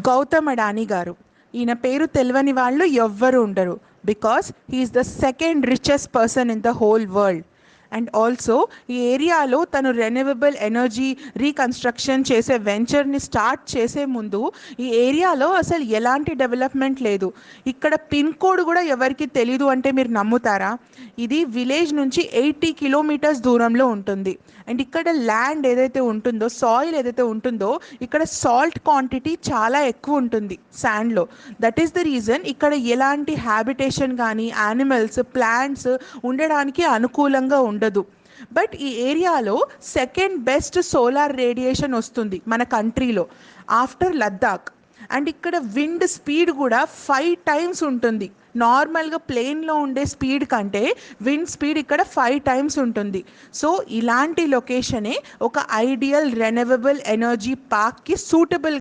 గౌతమ్ అడానీ గారు. ఈయన పేరు తెలియని వాళ్ళు ఎవ్వరు ఉండరు. Because he's the second richest person in the whole world. And also ఈ ఏరియాలో తను రెన్యూవబుల్ ఎనర్జీ రీకన్స్ట్రక్షన్ చేసే వెంచర్ని స్టార్ట్ చేసే ముందు ఈ ఏరియాలో అసలు ఎలాంటి డెవలప్మెంట్ లేదు. ఇక్కడ పిన్ కోడ్ కూడా ఎవరికి తెలీదు అంటే మీరు నమ్ముతారా? ఇది విలేజ్ నుంచి 80 కిలోమీటర్స్ దూరంలో ఉంటుంది. అండ్ ఇక్కడ ల్యాండ్ ఏదైతే ఉంటుందో, సాయిల్ ఏదైతే ఉంటుందో, ఇక్కడ సాల్ట్ క్వాంటిటీ చాలా ఎక్కువ ఉంటుంది శాండ్లో. దట్ ఈస్ ద రీజన్ ఇక్కడ ఎలాంటి హ్యాబిటేషన్ కానీ యానిమల్స్ ప్లాంట్స్ ఉండడానికి అనుకూలంగా ఉండదు. బట్ ఈ ఏరియాలో సెకండ్ బెస్ట్ సోలార్ రేడియేషన్ వస్తుంది మన కంట్రీలో ఆఫ్టర్ లద్దాఖ్. అండ్ ఇక్కడ విండ్ స్పీడ్ కూడా 5 టైమ్స్ ఉంటుంది. నార్మల్గా ప్లేన్లో ఉండే స్పీడ్ కంటే విండ్ స్పీడ్ ఇక్కడ 5 టైమ్స్ ఉంటుంది. సో ఇలాంటి లొకేషనే ఒక ఐడియల్ రెన్యూవబుల్ ఎనర్జీ పార్క్కి సూటబుల్